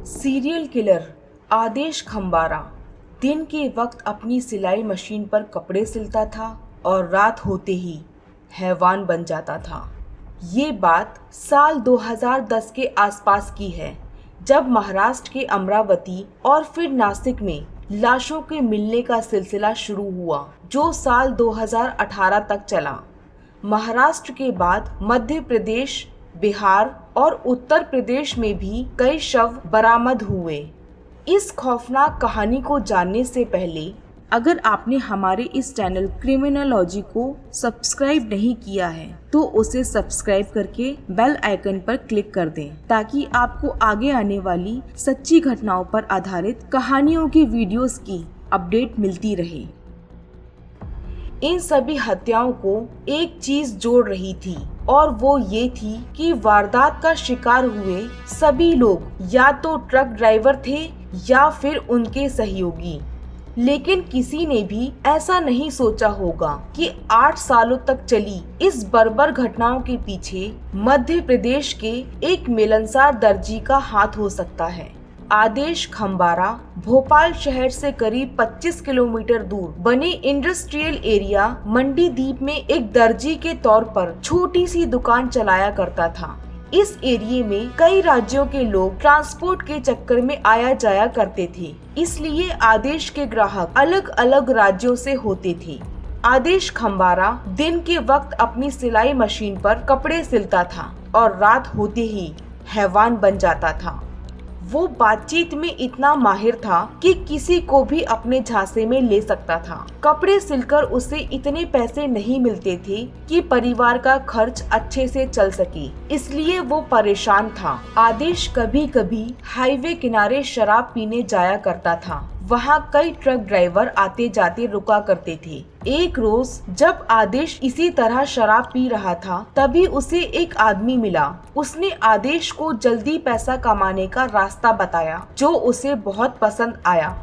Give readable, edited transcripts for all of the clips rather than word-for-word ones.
Serial killer आदेश खंबारा दिन के वक्त अपनी सिलाई मशीन पर कपड़े सिलता था और रात होते ही हैवान बन जाता था। ये बात साल 2010 के आसपास की है, जब महाराष्ट्र के अमरावती और फिर नासिक में लाशों के मिलने का सिलसिला शुरू हुआ, जो साल 2018 तक चला। महाराष्ट्र के बाद मध्य प्रदेश, बिहार और उत्तर प्रदेश में भी कई शव बरामद हुए। इस खौफनाक कहानी को जानने से पहले अगर आपने हमारे इस चैनल क्रिमिनोलॉजी को सब्सक्राइब नहीं किया है तो उसे सब्सक्राइब करके बेल आइकन पर क्लिक कर दें, ताकि आपको आगे आने वाली सच्ची घटनाओं पर आधारित कहानियों की वीडियोस की अपडेट मिलती रहे। इन सभी हत्याओं को एक चीज जोड़ रही थी और वो ये थी कि वारदात का शिकार हुए सभी लोग या तो ट्रक ड्राइवर थे या फिर उनके सहयोगी। लेकिन किसी ने भी ऐसा नहीं सोचा होगा कि 8 सालों तक चली इस बर्बर घटनाओं के पीछे मध्य प्रदेश के एक मिलनसार दर्जी का हाथ हो सकता है। आदेश खंबारा भोपाल शहर से करीब 25 किलोमीटर दूर बने इंडस्ट्रियल एरिया मंडीदीप में एक दर्जी के तौर पर छोटी सी दुकान चलाया करता था। इस एरिया में कई राज्यों के लोग ट्रांसपोर्ट के चक्कर में आया जाया करते थे, इसलिए आदेश के ग्राहक अलग अलग राज्यों से होते थे। आदेश खंबारा दिन के वक्त अपनी सिलाई मशीन पर कपड़े सिलता था और रात होते ही हैवान बन जाता था। वो बातचीत में इतना माहिर था कि किसी को भी अपने झांसे में ले सकता था। कपड़े सिलकर उसे इतने पैसे नहीं मिलते थे कि परिवार का खर्च अच्छे से चल सके, इसलिए वो परेशान था। आदेश कभी कभी हाईवे किनारे शराब पीने जाया करता था। वहाँ कई ट्रक ड्राइवर आते जाते रुका करते थे। एक रोज जब आदेश इसी तरह शराब पी रहा था, तभी उसे एक आदमी मिला। उसने आदेश को जल्दी पैसा कमाने का रास्ता बताया, जो उसे बहुत पसंद आया।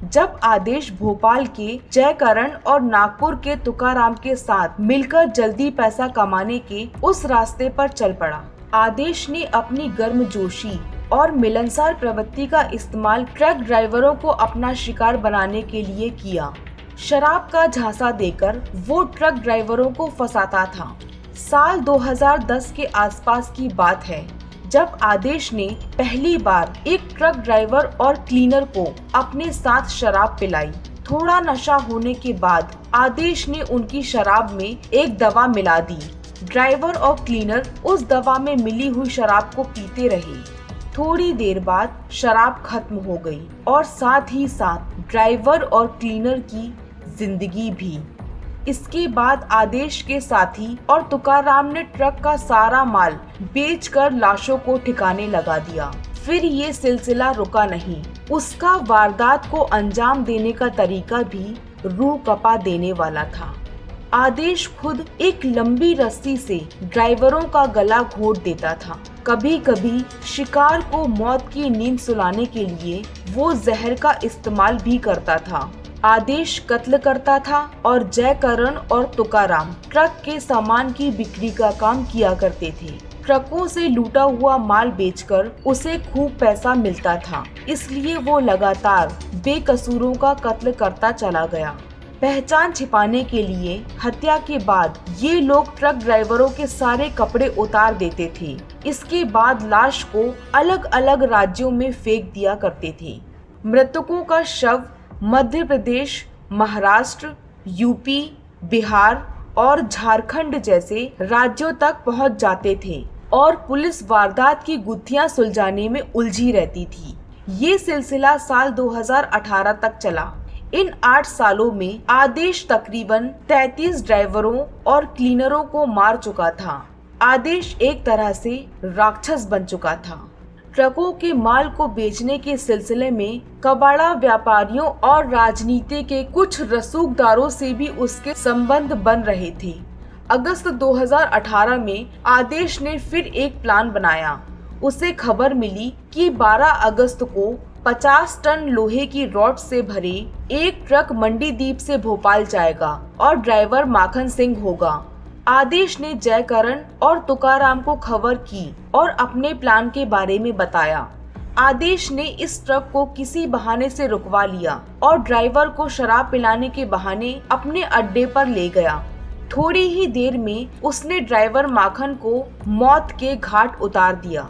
जब आदेश भोपाल के जयकरण और नागपुर के तुकाराम के साथ मिलकर जल्दी पैसा कमाने के उस रास्ते पर चल पड़ा। आदेश ने अपनी गर्मजोशी और मिलनसार प्रवृत्ति का इस्तेमाल ट्रक ड्राइवरों को अपना शिकार बनाने के लिए किया। शराब का झांसा देकर वो ट्रक ड्राइवरों को फंसाता था। साल 2010 के आसपास की बात है, जब आदेश ने पहली बार एक ट्रक ड्राइवर और क्लीनर को अपने साथ शराब पिलाई। थोड़ा नशा होने के बाद आदेश ने उनकी शराब में एक दवा मिला दी। ड्राइवर और क्लीनर उस दवा में मिली हुई शराब को पीते रहे। थोड़ी देर बाद शराब खत्म हो गई और साथ ही साथ ड्राइवर और क्लीनर की जिंदगी भी। इसके बाद आदेश के साथी और तुकाराम ने ट्रक का सारा माल बेचकर लाशों को ठिकाने लगा दिया। फिर ये सिलसिला रुका नहीं। उसका वारदात को अंजाम देने का तरीका भी रूह कपा देने वाला था। आदेश खुद एक लंबी रस्सी से ड्राइवरों का गला घोंट देता था। कभी कभी शिकार को मौत की नींद सुलाने के लिए वो जहर का इस्तेमाल भी करता था। आदेश कत्ल करता था और जयकरण और तुकाराम ट्रक के सामान की बिक्री का काम किया करते थे। ट्रकों से लूटा हुआ माल बेचकर उसे खूब पैसा मिलता था, इसलिए वो लगातार बेकसूरों का कत्ल करता चला गया। पहचान छिपाने के लिए हत्या के बाद ये लोग ट्रक ड्राइवरों के सारे कपड़े उतार देते थे। इसके बाद लाश को अलग अलग राज्यों में फेंक दिया करते थे। मृतकों का शव मध्य प्रदेश, महाराष्ट्र, यूपी, बिहार और झारखंड जैसे राज्यों तक पहुंच जाते थे और पुलिस वारदात की गुत्थियां सुलझाने में उलझी रहती थी। ये सिलसिला साल 2018 तक चला। इन 8 सालों में आदेश तकरीबन 33 ड्राइवरों और क्लीनरों को मार चुका था। आदेश एक तरह से राक्षस बन चुका था। ट्रकों के माल को बेचने के सिलसिले में कबाड़ा व्यापारियों और राजनीति के कुछ रसूखदारों से भी उसके संबंध बन रहे थे। अगस्त 2018 में आदेश ने फिर एक प्लान बनाया। उसे खबर मिली कि 12 अगस्त को 50 टन लोहे की रॉड से भरे एक ट्रक मंडीदीप से भोपाल जाएगा और ड्राइवर माखन सिंह होगा। आदेश ने जयकरण और तुकाराम को खबर की और अपने प्लान के बारे में बताया। आदेश ने इस ट्रक को किसी बहाने से रुकवा लिया और ड्राइवर को शराब पिलाने के बहाने अपने अड्डे पर ले गया। थोड़ी ही देर में उसने ड्राइवर माखन को मौत के घाट उतार दिया।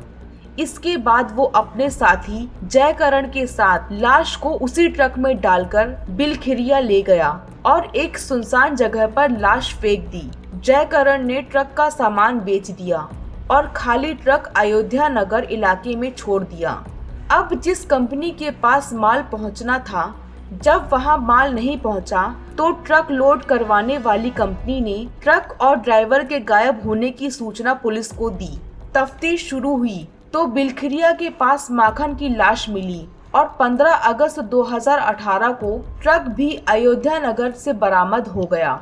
इसके बाद वो अपने साथी जयकरण के साथ लाश को उसी ट्रक में डालकर बिलखिरिया ले गया और एक सुनसान जगह पर लाश फेंक दी। जयकरण ने ट्रक का सामान बेच दिया और खाली ट्रक अयोध्या नगर इलाके में छोड़ दिया। अब जिस कंपनी के पास माल पहुंचना था, जब वहां माल नहीं पहुंचा तो ट्रक लोड करवाने वाली कंपनी ने ट्रक और ड्राइवर के गायब होने की सूचना पुलिस को दी। तफ्तीश शुरू हुई तो बिलखिरिया के पास माखन की लाश मिली और 15 अगस्त 2018 को ट्रक भी अयोध्या नगर से बरामद हो गया।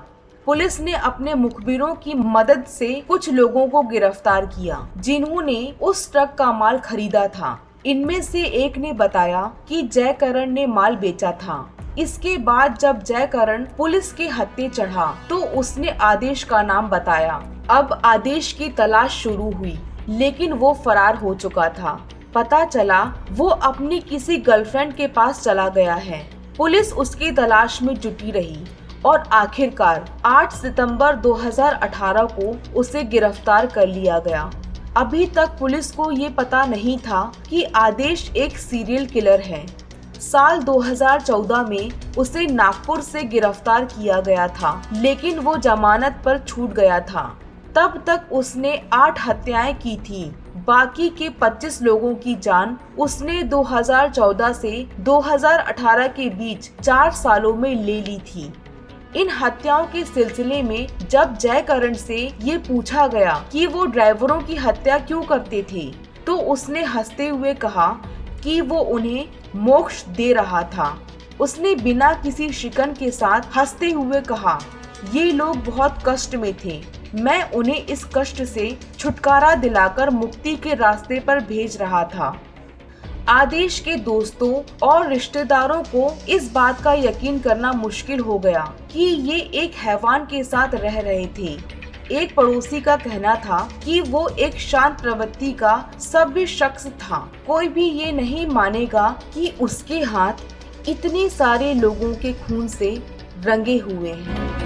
पुलिस ने अपने मुखबिरों की मदद से कुछ लोगों को गिरफ्तार किया जिन्होंने उस ट्रक का माल खरीदा था। इनमें से एक ने बताया कि जयकरण ने माल बेचा था। इसके बाद जब जयकरण पुलिस के हत्थे चढ़ा तो उसने आदेश का नाम बताया। अब आदेश की तलाश शुरू हुई, लेकिन वो फरार हो चुका था। पता चला वो अपनी किसी गर्लफ्रेंड के पास चला गया है। पुलिस उसकी तलाश में जुटी रही और आखिरकार 8 सितंबर 2018 को उसे गिरफ्तार कर लिया गया। अभी तक पुलिस को ये पता नहीं था कि आदेश एक सीरियल किलर है। साल 2014 में उसे नागपुर से गिरफ्तार किया गया था, लेकिन वो जमानत पर छूट गया था। तब तक उसने 8 हत्याएं की थी। बाकी के 25 लोगों की जान उसने 2014 से 2018 के बीच 4 सालों में ले ली थी। इन हत्याओं के सिलसिले में जब जयकरण से ये पूछा गया कि वो ड्राइवरों की हत्या क्यों करते थे, तो उसने हंसते हुए कहा कि वो उन्हें मोक्ष दे रहा था। उसने बिना किसी शिकन के साथ हंसते हुए कहा, ये लोग बहुत कष्ट में थे, मैं उन्हें इस कष्ट से छुटकारा दिलाकर मुक्ति के रास्ते पर भेज रहा था। आदेश के दोस्तों और रिश्तेदारों को इस बात का यकीन करना मुश्किल हो गया कि ये एक हैवान के साथ रह रहे थे। एक पड़ोसी का कहना था कि वो एक शांत प्रवृत्ति का सभ्य शख्स था। कोई भी ये नहीं मानेगा कि उसके हाथ इतने सारे लोगों के खून से रंगे हुए हैं।